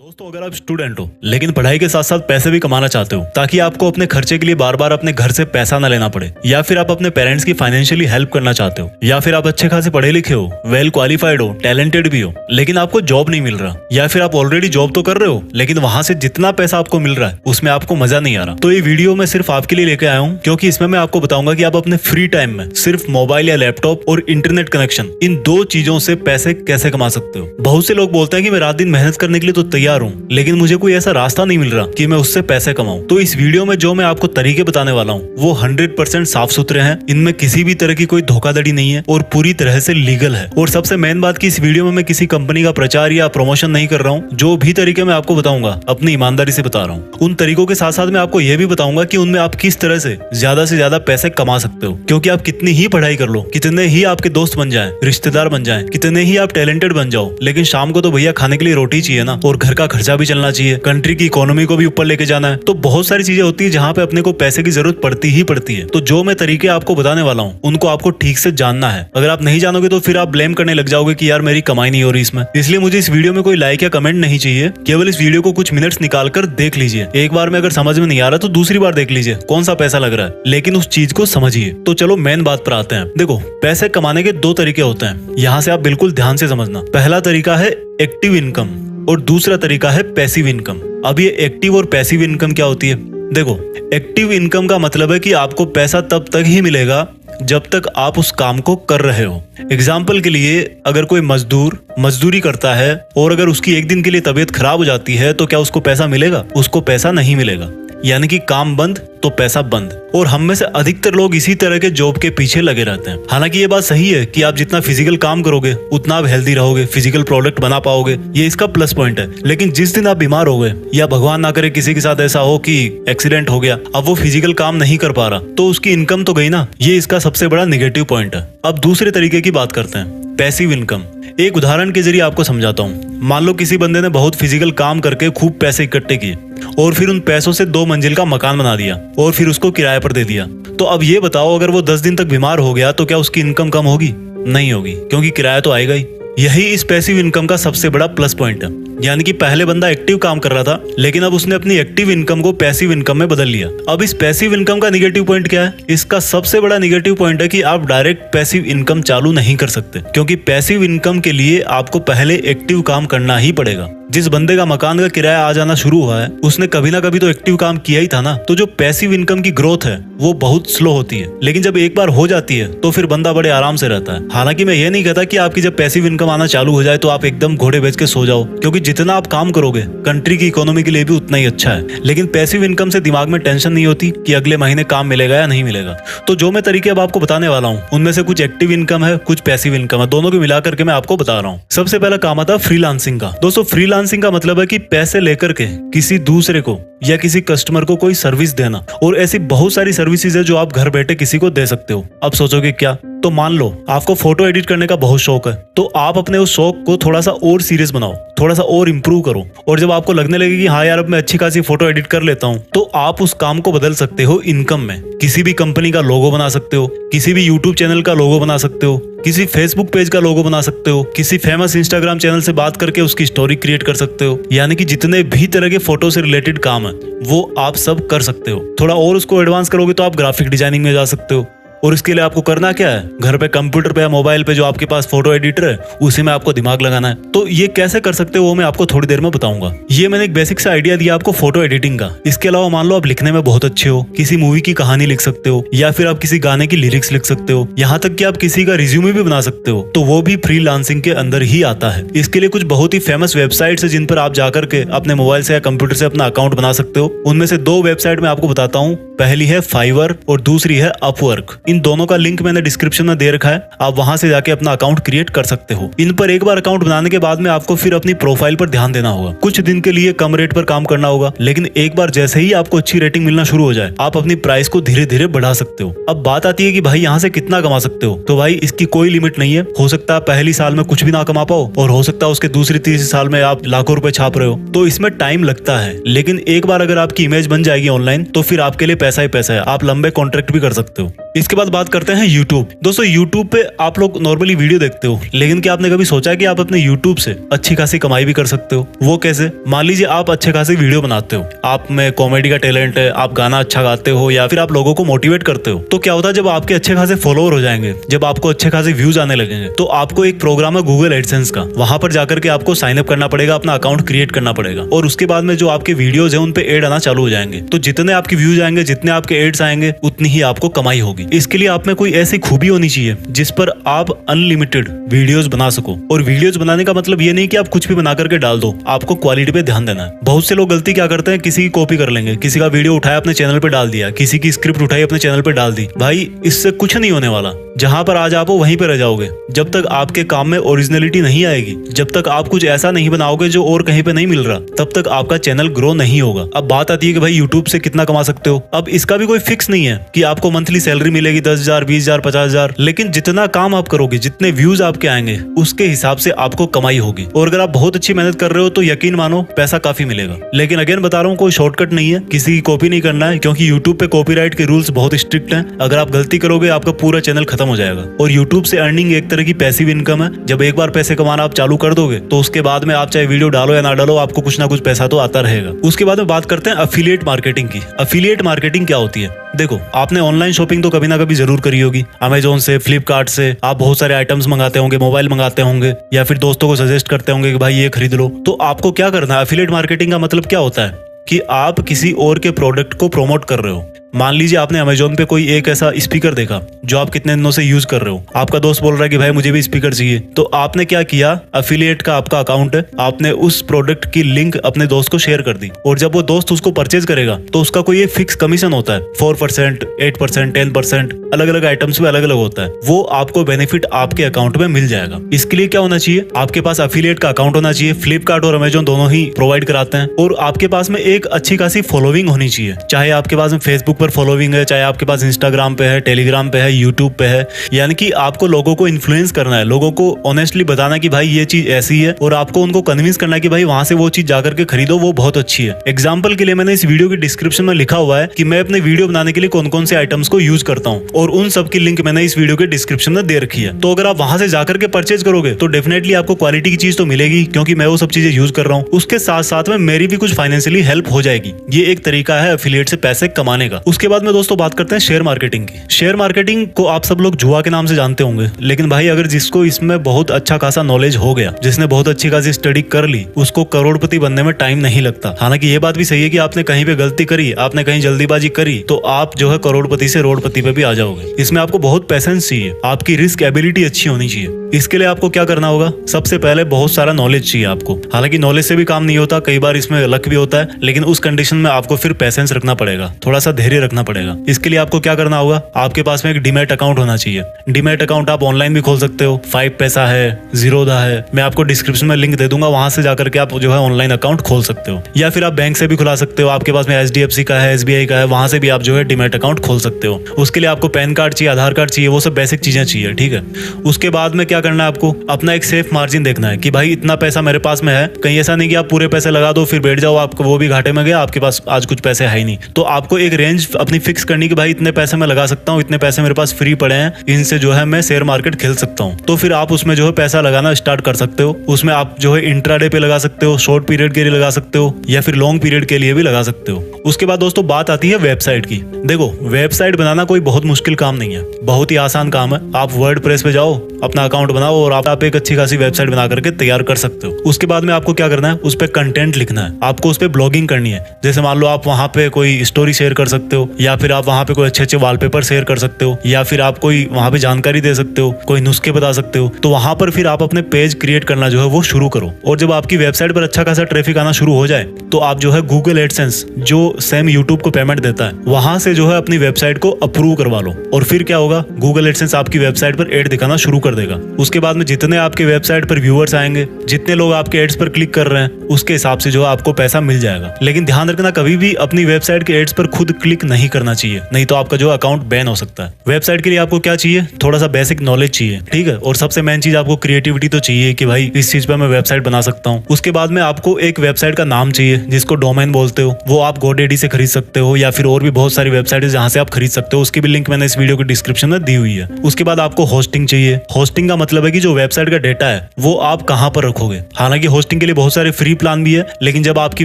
दोस्तों, अगर आप स्टूडेंट हो लेकिन पढ़ाई के साथ साथ पैसे भी कमाना चाहते हो ताकि आपको अपने खर्चे के लिए बार बार अपने घर से पैसा न लेना पड़े, या फिर आप अपने पेरेंट्स की फाइनेंशियली हेल्प करना चाहते हो, या फिर आप अच्छे खासे पढ़े लिखे हो, वेल क्वालिफाइड हो, टैलेंटेड भी हो, लेकिन आपको जॉब नहीं मिल रहा, या फिर आप ऑलरेडी जॉब तो कर रहे हो लेकिन वहां से जितना पैसा आपको मिल रहा है उसमें आपको मजा नहीं आ रहा, तो ये वीडियो मैं सिर्फ आपके लिए लेके आया हूँ क्योंकि इसमें मैं आपको बताऊंगा कि आप अपने फ्री टाइम में सिर्फ मोबाइल या लैपटॉप और इंटरनेट कनेक्शन, इन दो चीजों से पैसे कैसे कमा सकते हो। बहुत से लोग बोलते हैं कि मैं रात दिन मेहनत करने के लिए तो तैयार हूँ, लेकिन मुझे कोई ऐसा रास्ता नहीं मिल रहा कि मैं उससे पैसे कमाऊं। तो इस वीडियो में जो मैं आपको तरीके बताने वाला हूँ वो 100% साफ सुथरे हैं, इनमें किसी भी तरह की कोई धोखाधड़ी नहीं है और पूरी तरह से लीगल है। और सबसे मेन बात कि इस वीडियो में मैं किसी कंपनी का प्रचार या प्रमोशन नहीं कर रहा हूँ। जो भी तरीके मैं आपको बताऊंगा अपनी ईमानदारी से बता रहा हूँ। उन तरीकों के साथ साथ मैं आपको यह भी बताऊंगा कि उनमें आप किस तरह से ज्यादा पैसे कमा सकते हो, क्योंकि आप कितनी ही पढ़ाई कर लो, कितने ही आपके दोस्त बन जाएं, रिश्तेदार बन जाएं, कितने ही आप टैलेंटेड बन जाओ, लेकिन शाम को तो भैया खाने के लिए रोटी चाहिए ना, और घर का खर्चा भी चलना चाहिए, कंट्री की इकोनॉमी को भी ऊपर लेके जाना है। तो बहुत सारी चीजें होती है जहाँ पे अपने को पैसे की जरूरत पड़ती ही पड़ती है। तो जो मैं तरीके आपको बताने वाला हूँ उनको आपको ठीक से जानना है। अगर आप नहीं जानोगे तो फिर आप ब्लेम करने लग जाओगे कि यार मेरी कमाई नहीं हो रही इसमें। इसलिए मुझे इस वीडियो में कोई लाइक या कमेंट नहीं चाहिए, केवल इस वीडियो को कुछ मिनट्स निकाल कर देख लीजिए। एक बार में अगर समझ में नहीं आ रहा तो दूसरी बार देख लीजिए कौन सा पैसा लग रहा है, लेकिन उस चीज को समझिए। तो चलो मेन बात पर आते हैं। देखो, पैसे कमाने के दो तरीके होते हैं, यहाँ से आप बिल्कुल ध्यान से समझना। पहला तरीका है एक्टिव इनकम और दूसरा तरीका है पैसिव इनकम। अब ये एक्टिव और पैसिव इनकम क्या होती है? देखो, एक्टिव इनकम का मतलब है कि आपको पैसा तब तक ही मिलेगा जब तक आप उस काम को कर रहे हो। एग्जाम्पल के लिए, अगर कोई मजदूर मजदूरी करता है और अगर उसकी एक दिन के लिए तबीयत खराब हो जाती है तो क्या उसको पैसा मिलेगा? उसको पैसा नहीं मिलेगा। यानी कि काम बंद तो पैसा बंद। और हम में से अधिकतर लोग इसी तरह के जॉब के पीछे लगे रहते हैं। हालांकि ये बात सही है कि आप जितना फिजिकल काम करोगे उतना आप हेल्दी रहोगे, फिजिकल प्रोडक्ट बना पाओगे, ये इसका प्लस पॉइंट है। लेकिन जिस दिन आप बीमार हो गए या भगवान ना करे किसी के साथ ऐसा हो कि एक्सीडेंट हो गया, अब वो फिजिकल काम नहीं कर पा रहा, तो उसकी इनकम तो गई ना। ये इसका सबसे बड़ा नेगेटिव पॉइंट है। अब दूसरे तरीके की बात करते हैं, पैसिव इनकम। एक उदाहरण के जरिए आपको समझाता हूँ। मान लो किसी बंदे ने बहुत फिजिकल काम करके खूब पैसे इकट्ठे किए और फिर उन पैसों से 2 मंजिल का मकान बना दिया और फिर उसको किराए पर दे दिया। तो अब ये बताओ, अगर वो 10 दिन तक बीमार हो गया तो क्या उसकी इनकम कम होगी? नहीं होगी, क्योंकि किराया तो आएगा ही। यही इस पैसिव इनकम का सबसे बड़ा प्लस पॉइंट है। यानी कि पहले बंदा एक्टिव काम कर रहा था, लेकिन अब उसने अपनी एक्टिव इनकम को पैसिव इनकम में बदल लिया। अब इस पैसिव इनकम का निगेटिव पॉइंट क्या है? इसका सबसे बड़ा निगेटिव पॉइंट है कि आप डायरेक्ट पैसिव इनकम चालू नहीं कर सकते, क्योंकि पैसिव इनकम के लिए आपको पहले एक्टिव काम करना ही पड़ेगा। जिस बंदे का मकान का किराया आ जाना शुरू हुआ है उसने कभी ना कभी तो एक्टिव काम किया ही था ना। तो जो पैसिव इनकम की ग्रोथ है वो बहुत स्लो होती है, लेकिन जब एक बार हो जाती है तो फिर बंदा बड़े आराम से रहता है। हालांकि मैं ये नहीं कहता कि आपकी जब पैसिव इनकम आना चालू हो जाए तो आप एकदम घोड़े बेच के सो जाओ, क्योंकि जितना आप काम करोगे कंट्री की इकोनॉमी के लिए भी उतना ही अच्छा है। लेकिन पैसिव इनकम से दिमाग में टेंशन नहीं होती कि अगले महीने काम मिलेगा या नहीं मिलेगा। तो जो मैं तरीके अब आपको बताने वाला हूँ उनमें से कुछ एक्टिव इनकम है, कुछ पैसिव इनकम है, दोनों को मिलाकर के मैं आपको बता रहा हूँ। सबसे पहला काम आता है फ्रीलांसिंग का। दोस्तों, फ्रीलांसिंग का मतलब है कि पैसे लेकर के किसी दूसरे को या किसी कस्टमर को कोई सर्विस देना। और ऐसी बहुत सारी सर्विसेज है जो आप घर बैठे किसी को दे सकते हो। अब सोचोगे क्या? तो मान लो आपको फोटो एडिट करने का बहुत शौक है, तो आप अपने उस शौक को थोड़ा सा और सीरियस बनाओ, थोड़ा सा और इम्प्रूव करो, और जब आपको लगने लगे कि हाँ यार अब मैं अच्छी खासी फोटो एडिट कर लेता हूँ, तो आप उस काम को बदल सकते हो इनकम में। किसी भी कंपनी का लोगो बना सकते हो, किसी भी यूट्यूब चैनल का लोगो बना सकते हो, किसी फेसबुक पेज का लोगो बना सकते हो, किसी फेमस इंस्टाग्राम चैनल से बात करके उसकी स्टोरी क्रिएट कर सकते हो। यानी कि जितने भी तरह के फोटो से रिलेटेड काम है वो आप सब कर सकते हो। थोड़ा और उसको एडवांस करोगे तो आप ग्राफिक डिजाइनिंग में जा सकते हो। और इसके लिए आपको करना क्या है? घर पे कंप्यूटर पे या मोबाइल पे जो आपके पास फोटो एडिटर है उसी में आपको दिमाग लगाना है। तो ये कैसे कर सकते हो वो मैं आपको थोड़ी देर में बताऊंगा। ये मैंने एक बेसिक सा आइडिया दिया आपको फोटो एडिटिंग का। इसके अलावा मान लो आप लिखने में बहुत अच्छे हो, किसी मूवी की कहानी लिख सकते हो, या फिर आप किसी गाने की लिरिक्स लिख सकते हो, यहाँ तक कि आप किसी का रिज्यूमे भी बना सकते हो, तो वो भी फ्रीलांसिंग के अंदर ही आता है। इसके लिए कुछ बहुत ही फेमस वेबसाइट्स है जिन पर आप जाकर के अपने मोबाइल से या कंप्यूटर से अपना अकाउंट बना सकते हो। उनमें से 2 वेबसाइट मैं आपको बताता हूँ। पहली है फाइवर और दूसरी है अपवर्क। इन दोनों का लिंक मैंने डिस्क्रिप्शन में दे रखा है, आप वहां से जाके अपना अकाउंट क्रिएट कर सकते हो। इन पर एक बार अकाउंट बनाने के बाद में आपको फिर अपनी प्रोफाइल पर ध्यान देना होगा। कुछ दिन के लिए कम रेट पर काम करना होगा, लेकिन एक बार जैसे ही आपको अच्छी रेटिंग मिलना शुरू हो जाए आप अपनी प्राइस को धीरे धीरे बढ़ा सकते हो। अब बात आती है कि भाई यहाँ से कितना कमा सकते हो, तो भाई इसकी कोई लिमिट नहीं है। हो सकता है पहली साल में कुछ भी ना कमा पाओ और हो सकता है उसके दूसरी तीसरी साल में आप लाखों रुपए छाप रहे हो। तो इसमें टाइम लगता है, लेकिन एक बार अगर आपकी इमेज बन जाएगी ऑनलाइन तो फिर आपके लिए पैसा ही पैसा है। आप लंबे कॉन्ट्रैक्ट भी कर सकते हो। इसके बाद बात करते हैं यूट्यूब। दोस्तों यूट्यूब पे आप लोग नॉर्मली वीडियो देखते हो, लेकिन क्या आपने कभी सोचा है कि आप अपने यूट्यूब से अच्छी खासी कमाई भी कर सकते हो? वो कैसे? मान लीजिए आप अच्छे खासी वीडियो बनाते हो, आप में कॉमेडी का टैलेंट है, आप गाना अच्छा गाते हो या फिर आप लोगों को मोटिवेट करते हो, तो क्या होता है जब आपके अच्छे खासे फॉलोअर हो जाएंगे, जब आपको अच्छे खासे व्यूज आने लगेंगे, तो आपको एक प्रोग्राम है गूगल एडसेंस का, वहां पर जाकर के आपको साइन अप करना पड़ेगा, अपना अकाउंट क्रिएट करना पड़ेगा और उसके बाद में जो आपके वीडियोज है उन पे एड आना चालू हो जाएंगे। तो जितने आपके व्यूज आएंगे, जितने आपके एड्स आएंगे, उतनी ही आपको कमाई होगी। इसके लिए आप में कोई ऐसी खूबी होनी चाहिए जिस पर आप अनलिमिटेड वीडियोस बना सको। और वीडियोस बनाने का मतलब ये नहीं कि आप कुछ भी बना करके डाल दो, आपको क्वालिटी पे ध्यान देना है। बहुत से लोग गलती क्या करते हैं, किसी की कॉपी कर लेंगे, किसी का वीडियो उठाया अपने चैनल पे डाल दिया, किसी की स्क्रिप्ट उठाई अपने चैनल पे डाल दी। भाई इससे कुछ नहीं होने वाला, जहां पर आज आप हो वहीं पे रह जाओगे। जब तक आपके काम में ओरिजिनलिटी नहीं आएगी, जब तक आप कुछ ऐसा नहीं बनाओगे जो और कहीं पे नहीं मिल रहा, तब तक आपका चैनल ग्रो नहीं होगा। अब बात आती है कि भाई यूट्यूब से कितना कमा सकते हो। अब इसका भी कोई फिक्स नहीं है कि आपको मंथली सैलरी मिलेगी 10,000, 20,000, 50,000, लेकिन जितना काम आप करोगे, जितने व्यूज आपके आएंगे, उसके हिसाब से आपको कमाई होगी। और अगर आप बहुत अच्छी मेहनत कर रहे हो तो यकीन मानो पैसा काफी मिलेगा। लेकिन अगेन बता रहा हूँ, कोई शॉर्टकट नहीं है, किसी की कॉपी नहीं करना है, क्योंकि यूट्यूब पे कॉपीराइट के रूल्स बहुत स्ट्रिक्ट हैं। अगर आप गलती करोगे आपका पूरा चैनल खत्म हो जाएगा। और यूट्यूब से अर्निंग एक तरह की पैसिव इनकम है। जब एक बार पैसे कमाना आप चालू कर दोगे तो उसके बाद में आप चाहे वीडियो डालो या ना डालो, आपको कुछ ना कुछ पैसा तो आता रहेगा। उसके बाद में बात करते हैं अफिलिएट मार्केटिंग की। अफिलिएट मार्केटिंग क्या होती है? देखो, आपने ऑनलाइन शॉपिंग तो कभी ना कभी जरूर करी होगी। अमेजोन से, फ्लिपकार्ट से आप बहुत सारे आइटम्स मंगाते होंगे, मोबाइल मंगाते होंगे या फिर दोस्तों को सजेस्ट करते होंगे कि भाई ये खरीद लो। तो आपको क्या करना है? अफिलिएट मार्केटिंग का मतलब क्या होता है कि आप किसी और के प्रोडक्ट को प्रमोट कर रहे हो। मान लीजिए आपने अमेजोन पे कोई एक ऐसा स्पीकर देखा जो आप कितने दिनों से यूज कर रहे हो, आपका दोस्त बोल रहा है कि भाई मुझे भी स्पीकर चाहिए, तो आपने क्या किया? अफिलिएट का आपका अकाउंट है, आपने उस प्रोडक्ट की लिंक अपने दोस्त को शेयर कर दी और जब वो दोस्त उसको परचेज करेगा तो उसका कोई एक फिक्स कमीशन होता है, 4%, 8%, 10%, अलग अलग आइटम्स पे अलग अलग होता है। वो आपको बेनिफिट आपके अकाउंट में मिल जाएगा। इसके लिए क्या होना चाहिए? आपके पास अफिलिएट का अकाउंट होना चाहिए। फ्लिपकार्ट और अमेजोन दोनों ही प्रोवाइड कराते हैं। और आपके पास में एक अच्छी खासी फॉलोइंग होनी चाहिए, चाहे आपके पास में फेसबुक पर फॉलोइंग है, चाहे आपके पास इंस्टाग्राम पे है, टेलीग्राम पे है, यूट्यूब पे है। यानी कि आपको लोगों को इन्फ्लुएंस करना है, लोगों को ऑनेस्टली बताना कि भाई ये चीज ऐसी है और आपको उनको कन्विंस करना है कि भाई वहां से वो चीज जाकर के खरीदो, वो बहुत अच्छी है। एग्जाम्पल के लिए मैंने इस वीडियो की डिस्क्रिप्शन में लिखा हुआ है कि मैं अपने वीडियो बनाने के लिए कौन कौन से आइटम्स को यूज करता हूँ और उन सब की लिंक मैंने इस वीडियो के डिस्क्रिप्शन में दे रखी है। तो अगर आप वहां से जाकर के परचेज करोगे तो डेफिनेटली आपको क्वालिटी की चीज तो मिलेगी, क्योंकि मैं वो सब चीजें यूज कर रहा हूँ। उसके साथ साथ में मेरी भी कुछ फाइनेंशियली हेल्प हो जाएगी। ये एक तरीका है एफिलिएट से पैसे कमाने का। उसके बाद में दोस्तों बात करते हैं शेयर मार्केटिंग की। शेयर मार्केटिंग को आप सब लोग जुआ के नाम से जानते होंगे, लेकिन भाई अगर जिसको इसमें बहुत अच्छा खासा नॉलेज हो गया, जिसने बहुत अच्छी खासी स्टडी कर ली, उसको करोड़पति बनने में टाइम नहीं लगता। हालांकि ये बात भी सही है कि आपने कहीं पे गलती करी, आपने कहीं जल्दीबाजी करी, तो आप जो है करोड़पति से रोडपति पे भी आ जाओगे। इसमें आपको बहुत पेशेंस चाहिए, आपकी रिस्क एबिलिटी अच्छी होनी चाहिए। इसके लिए आपको क्या करना होगा? सबसे पहले बहुत सारा नॉलेज चाहिए आपको। हालांकि नॉलेज से भी काम नहीं होता, कई बार इसमें लक भी होता है, लेकिन उस कंडीशन में आपको फिर पेशेंस रखना पड़ेगा, थोड़ा सा धैर्य रखना पड़ेगा। इसके लिए आपको क्या करना होगा? आपके पास में एक डीमैट अकाउंट होना चाहिए। डीमैट अकाउंट आप ऑनलाइन भी खोल सकते हो, 5 पैसा है, ज़ीरोधा है, मैं आपको डिस्क्रिप्शन में लिंक दे दूंगा, वहां से जाकर के आप जो है ऑनलाइन अकाउंट खोल सकते हो। या फिर आप बैंक से भी खुला सकते हो, आपके पास में HDFC का है, SBI का है, वहां से भी आप जो है डीमैट अकाउंट खोल सकते हो। उसके लिए आपको पैन कार्ड चाहिए, आधार कार्ड चाहिए, वो सब बेसिक चीजें चाहिए, ठीक है। उसके बाद में क्या करना है? आपको अपना एक सेफ मार्जिन देखना है कि भाई इतना पैसा मेरे पास में है। कहीं ऐसा नहीं कि आप पूरे पैसे लगा दो फिर बैठ जाओ, आपको वो भी घाटे में गया, आपके पास आज कुछ पैसे है ही नहीं। तो आपको एक रेंज अपनी फिक्स करनी कि भाई इतने पैसे मैं लगा सकता हूँ, इतने पैसे मेरे पास फ्री पड़े हैं, इनसे जो है मैं शेयर मार्केट खेल सकता हूँ। तो फिर आप उसमें जो है पैसा लगाना स्टार्ट कर सकते हो। उसमें आप जो है इंट्राडे पे लगा सकते हो, शॉर्ट पीरियड के लिए लगा सकते हो, या फिर लॉन्ग पीरियड के लिए भी लगा सकते हो। उसके बाद दोस्तों बात आती है वेबसाइट की। देखो, वेबसाइट बनाना कोई बहुत मुश्किल काम नहीं है, बहुत ही आसान काम है। आप वर्डप्रेस पे जाओ, अपना अकाउंट बनाओ और आप एक अच्छी खासी वेबसाइट बना करके तैयार कर सकते हो। उसके बाद में आपको क्या करना है? उस पे कंटेंट लिखना है, आपको उस पे ब्लॉगिंग करनी है। जैसे मान लो आप वहां पे कोई स्टोरी शेयर कर सकते हो, या फिर आप वहां पे कोई अच्छे अच्छे वॉलपेपर शेयर कर सकते हो, या फिर आप कोई वहां पे जानकारी दे सकते हो, कोई नुस्खे बता सकते हो। तो वहां पर फिर आप अपने पेज क्रिएट करना जो है वो शुरू करो। और जब आपकी वेबसाइट पर अच्छा खासा ट्रैफिक आना शुरू हो जाए तो आप जो है गूगल एडसेंस, जो सेम यूट्यूब को पेमेंट देता है, वहां से जो है अपनी वेबसाइट को अप्रूव करवा लो। और फिर क्या होगा? गूगल एडसेंस आपकी वेबसाइट पर एड दिखाना शुरू कर देगा। उसके बाद में जितने आपके वेबसाइट पर व्यूअर्स आएंगे, जितने लोग आपके एड्स पर क्लिक कर रहे हैं, उसके हिसाब से जो है आपको पैसा मिल जाएगा। लेकिन ध्यान रखना, कभी भी अपनी वेबसाइट के एड्स पर खुद क्लिक नहीं करना चाहिए, नहीं तो आपका जो अकाउंट बैन हो सकता है। वेबसाइट के लिए आपको क्या चाहिए? थोड़ा सा बेसिक नॉलेज चाहिए, ठीक है। और सबसे मेन चीज आपको क्रिएटिविटी तो चाहिए कि भाई इस चीज पर मैं वेबसाइट बना सकता हूँ। उसके बाद में आपको एक वेबसाइट का नाम चाहिए, जिसको डोमेन बोलते हो, वो आप GoDaddy से खरीद सकते हो, या फिर और भी बहुत सारी वेबसाइट है जहाँ से आप खरीद सकते हो। उसकी भी लिंक मैंने इस वीडियो के डिस्क्रिप्शन में दी हुई है। उसके बाद आपको होस्टिंग चाहिए। होस्टिंग का मतलब है कि जो वेबसाइट का डेटा है वो आप कहाँ पर रखोगे। हालांकि होस्टिंग के लिए बहुत सारे फ्री प्लान भी है, लेकिन जब आपकी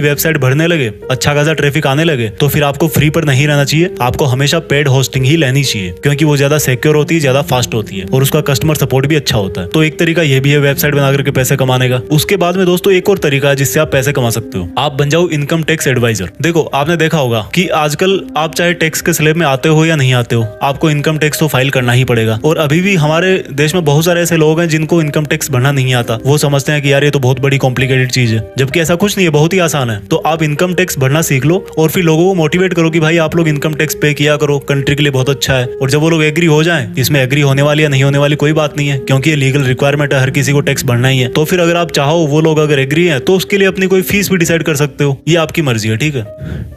वेबसाइट बढ़ने लगे, अच्छा खासा ट्रैफिक आने लगे, तो फिर आपको फ्री पर नहीं रहना चाहिए। आपको हमेशा पेड होस्टिंग ही लेनी चाहिए, क्योंकि वो ज्यादा सिक्योर होती है, ज्यादा फास्ट होती है और उसका कस्टमर सपोर्ट भी अच्छा होता है। तो एक तरीका ये भी है वेबसाइट बना करके पैसे कमाने का। उसके बाद में दोस्तों एक और तरीका है जिससे आप पैसे कमा सकते हो। आप बन जाओ इनकम टैक्स एडवाइजर। देखो, आपने देखा होगा कि आजकल आप चाहे टैक्स के स्लैब में आते हो या नहीं आते हो, आपको इनकम टैक्स तो फाइल करना ही पड़ेगा। और अभी भी हमारे देश में बहुत सारे ऐसे लोग हैं जिनको इनकम टैक्स भरना नहीं आता। वो समझते हैं कि यार ये तो बहुत बड़ी कॉम्प्लिकेटेड चीज है, जबकि ऐसा कुछ नहीं है, बहुत ही आसान है। तो आप इनकम टैक्स भरना सीख लो और फिर लोगों को मोटिवेट करो कि भाई आप लोग इनकम टैक्स पे किया करो, कंट्री के लिए बहुत अच्छा है। और जब वो लोग एग्री हो जाएं, इसमें एग्री होने वाली या नहीं होने वाली कोई बात नहीं है, क्योंकि ये लीगल रिक्वायरमेंट है, हर किसी को टैक्स भरना ही है। तो फिर अगर आप चाहो, वो लोग अगर एग्री है, तो उसके लिए अपनी कोई फीस भी डिसाइड कर सकते हो। ये आपकी मर्जी है, ठीक है।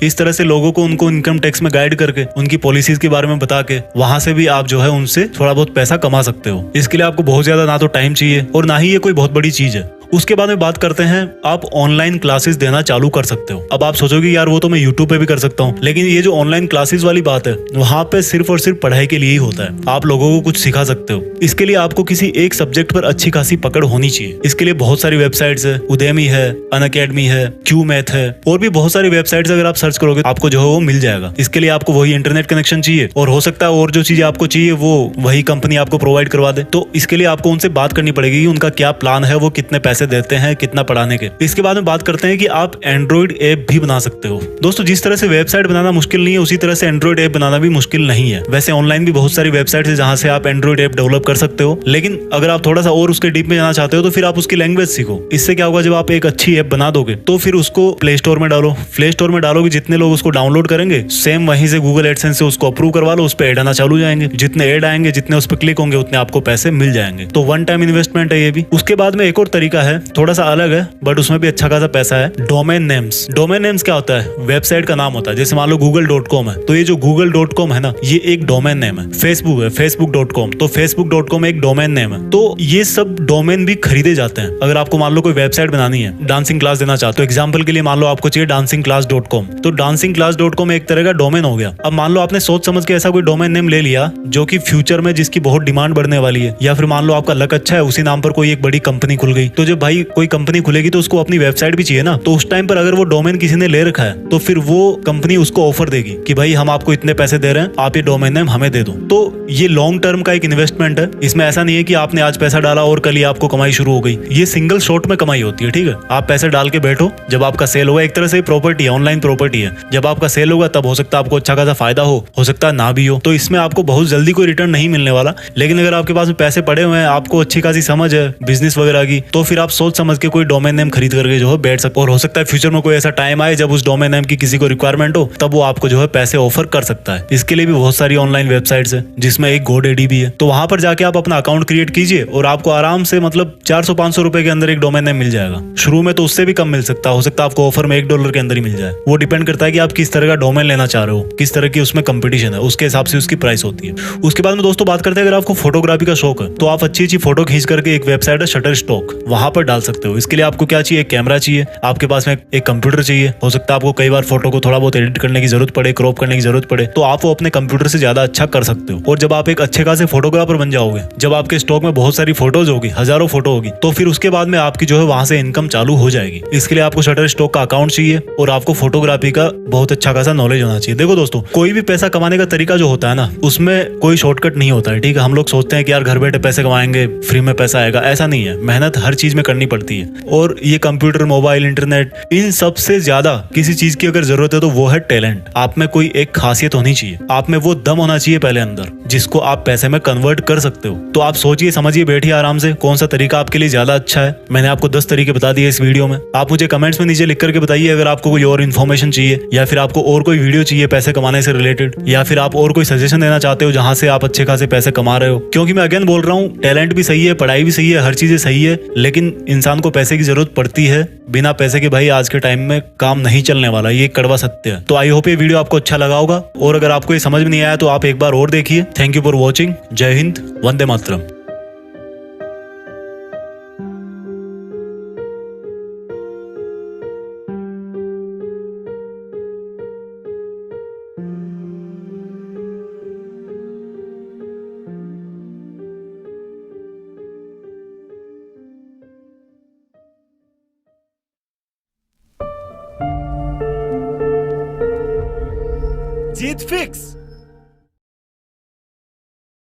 इस तरह से लोगों को उनको इनकम टैक्स में गाइड करके, उनकी पॉलिसीज के बारे में बता के, वहां से भी आप जो है उनसे थोड़ा बहुत पैसा कमा सकते हो। इसके लिए आपको बहुत ज्यादा ना तो टाइम चाहिए और ना ही ये कोई बहुत बड़ी चीज है। उसके बाद में बात करते हैं, आप ऑनलाइन क्लासेस देना चालू कर सकते हो। अब आप सोचोगे यार वो तो मैं यूट्यूब पे भी कर सकता हूँ, लेकिन ये जो ऑनलाइन क्लासेस वाली बात है, वहाँ पे सिर्फ और सिर्फ पढ़ाई के लिए ही होता है। आप लोगों को कुछ सिखा सकते हो। इसके लिए आपको किसी एक सब्जेक्ट पर अच्छी खासी पकड़ होनी चाहिए। इसके लिए बहुत सारी वेबसाइट्स है, उदेमी है, अनअकैडमी है, क्यू मैथ है, और भी बहुत सारी वेबसाइट्स अगर आप सर्च करोगे आपको जो है वो मिल जाएगा। इसके लिए आपको वही इंटरनेट कनेक्शन चाहिए, और हो सकता है और जो चीजें आपको चाहिए वो वही कंपनी आपको प्रोवाइड करवा दे। तो इसके लिए आपको उनसे बात करनी पड़ेगी कि उनका क्या प्लान है, वो कितने पैसे देते हैं, कितना पढ़ाने के। इसके बाद में बात करते हैं कि आप एंड्रॉइड ऐप भी बना सकते हो। दोस्तों, जिस तरह से वेबसाइट बनाना मुश्किल नहीं है, उसी तरह से एंड्रॉइड ऐप बनाना भी मुश्किल नहीं है। वैसे ऑनलाइन भी बहुत सारी वेबसाइट है जहां से आप एंड्रॉइड ऐप डेवलप कर सकते हो, लेकिन अगर आप थोड़ा सा और उसके डीप में जाना चाहते हो तो फिर आप उसकी लैंग्वेज सीखो। इससे क्या होगा, जब आप एक अच्छी ऐप बना दोगे तो फिर उसको प्ले स्टोर में डालो। प्ले स्टोर में डालोगे, जितने लोग उसको डाउनलोड करेंगे, सेम वहीं से गूगल एडसेंस से उसको अप्रूव करवा लो, उस पर ऐड आना चालू हो जाएंगे। जितने ऐड आएंगे, जितने उस पर क्लिक होंगे, उतने आपको पैसे मिल जाएंगे। तो वन टाइम इन्वेस्टमेंट है ये भी। उसके बाद में एक और तरीका है, थोड़ा सा अलग है बट उसमें भी अच्छा खासा पैसा है। Domain names. डोमेन नेम्स क्या होता है? वेबसाइट का नाम होता है। जैसे मान लो google.com है, तो ये जो google.com है ना, ये एक डोमेन नेम है। फेसबुक है, facebook.com, तो facebook.com एक डोमेन नेम है। तो ये सब डोमेन भी खरीदे जाते हैं। अगर आपको मान लो कोई वेबसाइट बनानी है, डांसिंग क्लास देना चाहते हो, एग्जाम्पल के लिए मान लो आपको चाहिए dancingclass.com, तो dancingclass.com एक तरह का डोमेन हो गया। अब मान लो आपने सोच समझ के ऐसा कोई डोमेन नेम ले लिया जो कि फ्यूचर में जिसकी बहुत डिमांड बढ़ने वाली है, या फिर मान लो आपका लक अच्छा है, उसी नाम पर कोई एक बड़ी कंपनी खुल गई। तो जब भाई कोई कंपनी खुलेगी तो उसको अपनी वेबसाइट भी चाहिए ना, तो उस टाइम पर अगर वो डोमेन किसी ने ले रखा है तो फिर वो कंपनी उसको ऑफर देगी कि भाई हम आपको इतने पैसे दे रहे हैं, आप ये डोमेन नेम हमें दे दो। तो ये लॉन्ग टर्म का एक इन्वेस्टमेंट है। इसमें ऐसा नहीं है कि आपने आज पैसा डाला और कल ही आपको कमाई शुरू हो गई। ये सिंगल शॉट में कमाई होती है, ठीक है। आप पैसे डाल के बैठो, जब आपका सेल होगा, एक तरह से प्रॉपर्टी है, ऑनलाइन प्रॉपर्टी है। जब आपका सेल होगा तब हो सकता है आपको अच्छा खासा फायदा हो सकता है ना भी हो। तो इसमें आपको बहुत जल्दी कोई रिटर्न नहीं मिलने वाला, लेकिन अगर आपके पास में पैसे पड़े हुए हैं, आपको अच्छी खासी समझ है बिजनेस वगैरह की, तो फिर आप सोच समझ के कोई डोमेन नेम खरीद करके जो है बैठ सकते हो। और हो सकता है फ्यूचर में कोई ऐसा टाइम आए जब उस डोमेन नेम की किसी को रिक्वायरमेंट हो, तब वो आपको जो है पैसे ऑफर कर सकता है। इसके लिए भी बहुत सारी ऑनलाइन वेबसाइट्स है, जिसमें एक GoDaddy भी है। तो वहां पर जाके आप अपना अकाउंट क्रिएट कीजिए और आपको आराम से मतलब 400-500 रुपए के अंदर एक डोमेन नेम मिल जाएगा। शुरू में तो उससे भी कम मिल सकता है, हो सकता है आपको ऑफर में $1 के अंदर ही मिल जाए। वो डिपेंड करता है कि आप किस तरह का डोमेन लेना चाह रहे हो, किस तरह की उसमें कंपटीशन है, उसके हिसाब से उसकी प्राइस होती है। उसके बाद में दोस्तों बात करते हैं, अगर आपको फोटोग्राफी का शौक है तो आप अच्छी अच्छी फोटो खींच करके एक वेबसाइट है शटरस्टॉक, वहां पर डाल सकते हो। इसके लिए आपको क्या चाहिए? एक कैमरा चाहिए, आपके पास में एक कंप्यूटर चाहिए। हो सकता है आपको कई बार फोटो को थोड़ा बहुत एडिट करने की जरूरत पड़े, क्रॉप करने की जरूरत पड़े, तो आप वो अपने कंप्यूटर से ज्यादा अच्छा कर सकते हो। और जब आप एक अच्छे खासे फोटोग्राफर बन जाओगे, जब आपके स्टॉक में बहुत सारी फोटोज होगी, हजारों फोटो होगी, तो फिर उसके बाद में आपकी जो है वहां से इनकम चालू हो जाएगी। इसके लिए आपको शटरस्टॉक का अकाउंट चाहिए और आपको फोटोग्राफी का बहुत अच्छा खासा नॉलेज होना चाहिए। देखो दोस्तों, कोई भी पैसा कमाने का तरीका जो होता है ना, उसमें कोई शॉर्टकट नहीं होता है, ठीक है। हम लोग सोचते हैं कि यार घर बैठे पैसे कमाएंगे, फ्री में पैसा आएगा, ऐसा नहीं है। मेहनत हर चीज में करनी पड़ती है। और ये कंप्यूटर, मोबाइल, इंटरनेट, इन सबसे ज्यादा किसी चीज की अगर जरूरत है तो वो है टैलेंट। आप में कोई एक खासियत होनी चाहिए, आप में वो दम होना चाहिए पहले अंदर, जिसको आप पैसे में कन्वर्ट कर सकते हो। तो आप सोचिए समझिए, बैठिए आराम से, कौन सा तरीका आपके लिए ज्यादा अच्छा है। मैंने आपको 10 तरीके बता दिए इस वीडियो में। आप मुझे कमेंट्स में नीचे लिख करके बताइए अगर आपको कोई और इन्फॉर्मेशन चाहिए, या फिर आपको और कोई वीडियो चाहिए पैसे कमाने से रिलेटेड, या फिर आप और कोई सजेशन देना चाहते हो जहां से आप अच्छे खासे पैसे कमा रहे हो। क्योंकि मैं अगेन बोल रहा हूँ, टैलेंट भी सही है, पढ़ाई भी सही है, हर चीजें सही है, लेकिन इंसान को पैसे की जरूरत पड़ती है। बिना पैसे के भाई आज के टाइम में काम नहीं चलने वाला, ये कड़वा सत्य है। तो आई होप ये वीडियो आपको अच्छा लगा होगा, और अगर आपको ये समझ में नहीं आया तो आप एक बार और देखिए। Thank you for watching. जय हिंद, वंदे मातरम। जीत फिक्स।